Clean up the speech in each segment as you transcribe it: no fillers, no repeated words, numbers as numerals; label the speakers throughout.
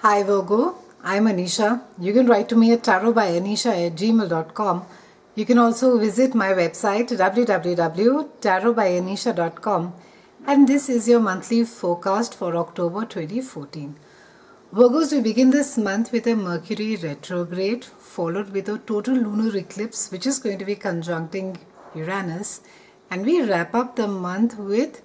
Speaker 1: Hi Virgo, I'm Anisha. You can write to me at tarotbyanisha@gmail.com. You can also visit my website www.tarotbyanisha.com, and this is your monthly forecast for October 2014. Virgos, we begin this month with a Mercury retrograde followed with a total lunar eclipse which is going to be conjuncting Uranus, and we wrap up the month with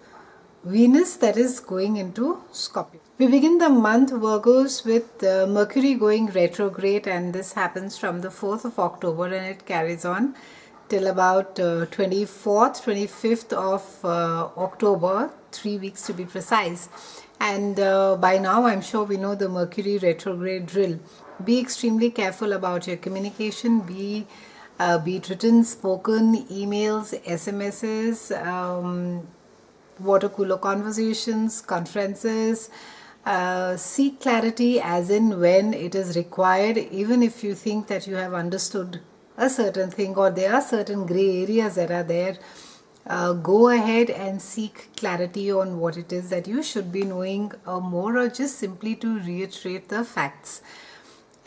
Speaker 1: Venus that is going into Scorpio. We begin the month, Virgos, with Mercury going retrograde, and this happens from the 4th of October and it carries on till about 24th, 25th of October, 3 weeks to be precise. And by now I'm sure we know the Mercury retrograde drill. Be extremely careful about your communication, be it written, spoken, emails, SMSs, water cooler conversations, conferences. Seek clarity as in when it is required, even if you think that you have understood a certain thing or there are certain gray areas that are there. Go ahead and seek clarity on what it is that you should be knowing more, or just simply to reiterate the facts.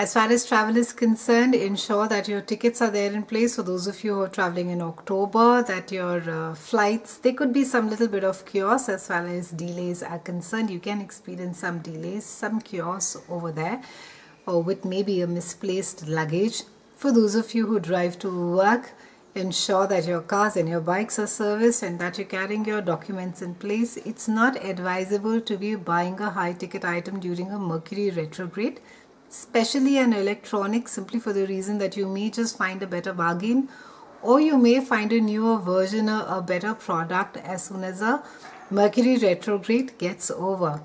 Speaker 1: As far as travel is concerned, ensure that your tickets are there in place. For those of you who are traveling in October, that your flights, there could be some little bit of chaos as far as delays are concerned. You can experience some delays, some chaos over there, or with maybe a misplaced luggage. For those of you who drive to work, ensure that your cars and your bikes are serviced and that you're carrying your documents in place. It's not advisable to be buying a high ticket item during a Mercury retrograde, especially an electronic, simply for the reason that you may just find a better bargain, or you may find a newer version or a better product as soon as a Mercury retrograde gets over.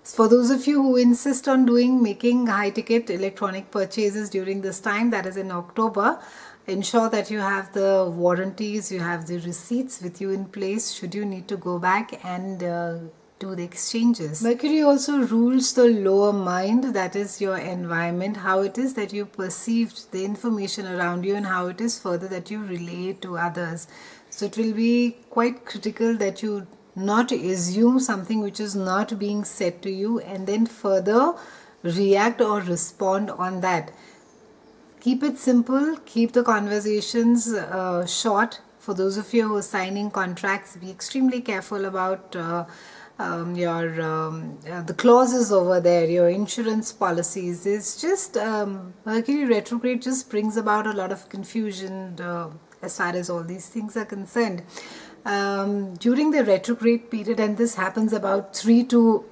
Speaker 1: For those of you who insist on making high ticket electronic purchases during this time, that is in October, ensure that you have the warranties, you have the receipts with you in place should you need to go back and do the exchanges. Mercury also rules the lower mind, that is your environment, how it is that you perceived the information around you and how it is further that you relate to others. So it will be quite critical that you not assume something which is not being said to you and then further react or respond on that. Keep it simple, keep the conversations short. For those of you who are signing contracts, be extremely careful about the clauses over there, your insurance policies. It's just Mercury retrograde just brings about a lot of confusion as far as all these things are concerned. During the retrograde period, and this happens about 3 to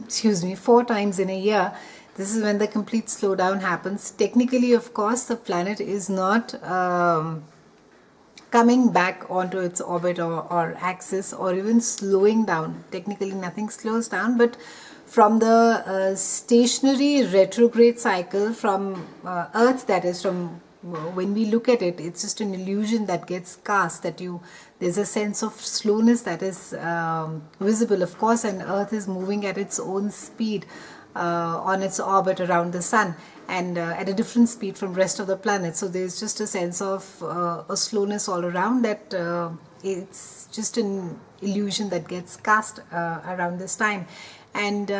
Speaker 1: 4 times in a year, this is when the complete slowdown happens. Technically, of course, the planet is not coming back onto its orbit or axis, or even slowing down. Technically, nothing slows down, but from the stationary retrograde cycle from Earth, that is from when we look at it, it's just an illusion that gets cast, that there's a sense of slowness that is visible, of course, and Earth is moving at its own speed on its orbit around the sun, and at a different speed from rest of the planet. So there's just a sense of a slowness all around, that it's just an illusion that gets cast around this time. And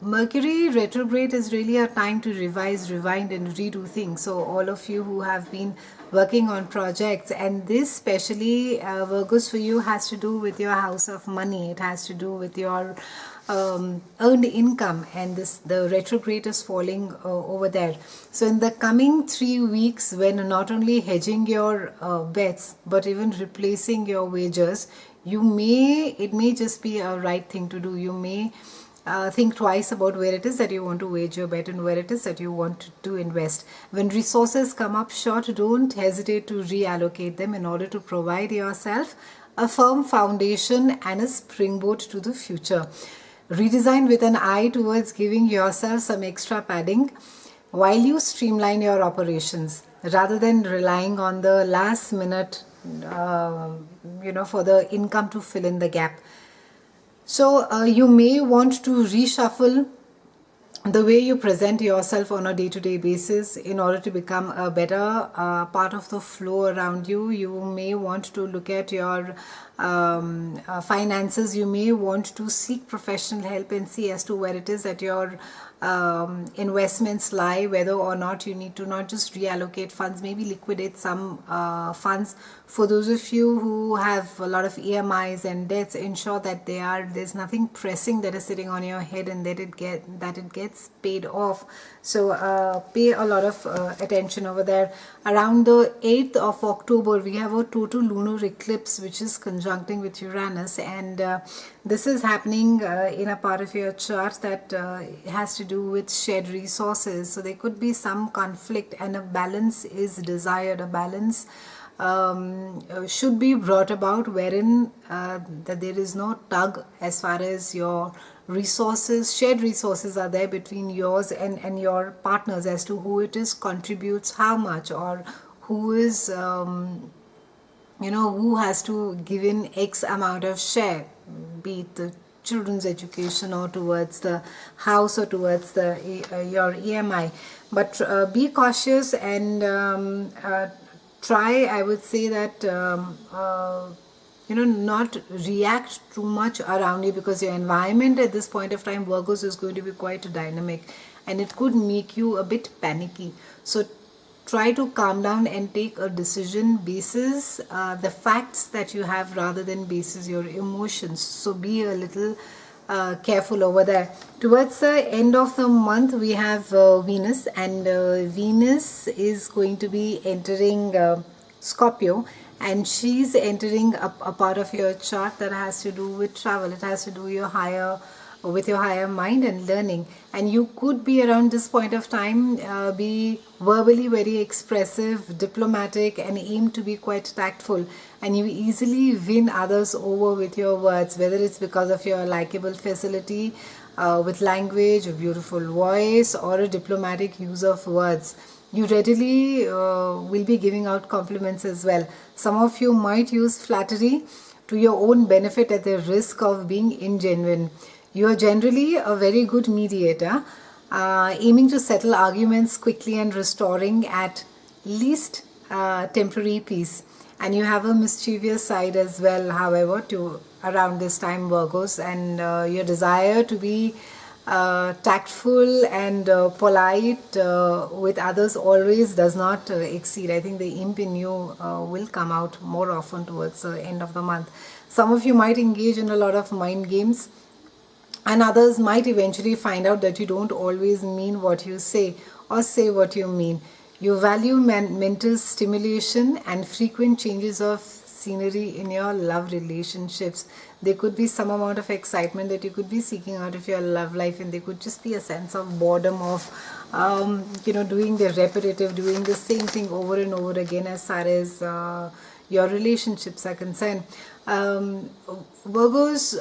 Speaker 1: Mercury retrograde is really a time to revise, rewind and redo things. So all of you who have been working on projects, and this especially Virgos for you has to do with your house of money, it has to do with your earned income, and the retrograde is falling over there. So in the coming 3 weeks, when not only hedging your bets but even replacing your wagers, it may just be a right thing to do. You may think twice about where it is that you want to wage your bet and where it is that you want to invest. When resources come up short, don't hesitate to reallocate them in order to provide yourself a firm foundation and a springboard to the future. Redesign with an eye towards giving yourself some extra padding while you streamline your operations, rather than relying on the last minute for the income to fill in the gap. So you may want to reshuffle the way you present yourself on a day-to-day basis in order to become a better part of the flow around you. You may want to look at your finances. You may want to seek professional help and see as to where it is that your investments lie, whether or not you need to not just reallocate funds, maybe liquidate some funds. For those of you who have a lot of EMIs and debts, ensure that there's nothing pressing that is sitting on your head, and that it gets paid off. So pay a lot of attention over there. Around the 8th of October, we have a total lunar eclipse which is conjuncting with Uranus, and this is happening in a part of your chart that has to do with shared resources. So there could be some conflict, and a balance is desired. A balance should be brought about, wherein that there is no tug as far as your resources, shared resources are there between yours and your partners, as to who it is contributes how much, or who is who has to give in X amount of share, be it the children's education, or towards the house, or towards the your EMI. But be cautious and try, I would say that not react too much around you, because your environment at this point of time, Virgos, is going to be quite dynamic, and it could make you a bit panicky. So try to calm down and take a decision basis the facts that you have, rather than basis your emotions. So be a little careful over there. Towards the end of the month, we have Venus, and Venus is going to be entering Scorpio, and she's entering a part of your chart that has to do with travel. It has to do with your higher mind and learning. And you could be, around this point of time, be verbally very expressive, diplomatic, and aim to be quite tactful, and you easily win others over with your words, whether it's because of your likable facility with language, a beautiful voice, or a diplomatic use of words. You readily will be giving out compliments as well. Some of you might use flattery to your own benefit at the risk of being ingenuine. You are generally a very good mediator, aiming to settle arguments quickly and restoring at least temporary peace. And you have a mischievous side as well, however, to around this time, Virgos, and your desire to be tactful and polite with others always does not exceed. I think the imp in you will come out more often towards the end of the month. Some of you might engage in a lot of mind games, and others might eventually find out that you don't always mean what you say, or say what you mean. You value mental stimulation and frequent changes of scenery in your love relationships. There could be some amount of excitement that you could be seeking out of your love life, and there could just be a sense of boredom of doing the repetitive, doing the same thing over and over again as far as your relationships are concerned. Virgos,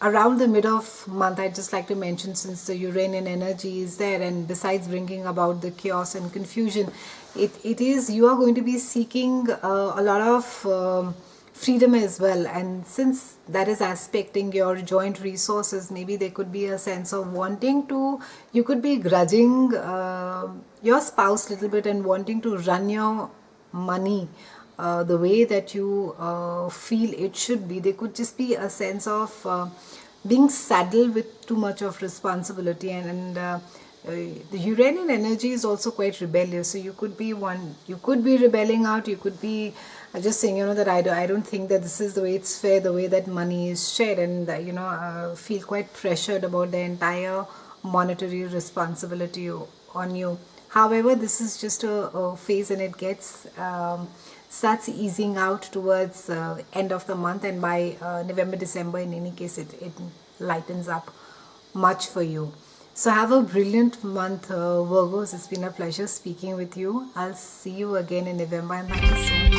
Speaker 1: around the mid of month, I'd just like to mention, since the Uranian energy is there, and besides bringing about the chaos and confusion, it is, you are going to be seeking a lot of freedom as well. And since that is aspecting your joint resources, maybe there could be a sense of wanting to, you could be grudging your spouse a little bit and wanting to run your money the way that you feel it should be. There could just be a sense of being saddled with too much of responsibility, and the Uranian energy is also quite rebellious. So you could be rebelling out. You could be just saying, that I don't think that this is the way it's fair, the way that money is shared, and feel quite pressured about the entire monetary responsibility on you. However, this is just a phase, and it gets starts easing out towards end of the month, and by November, December, in any case, it lightens up much for you. So have a brilliant month, Virgos. It's been a pleasure speaking with you. I'll see you again in November, and thank you so much.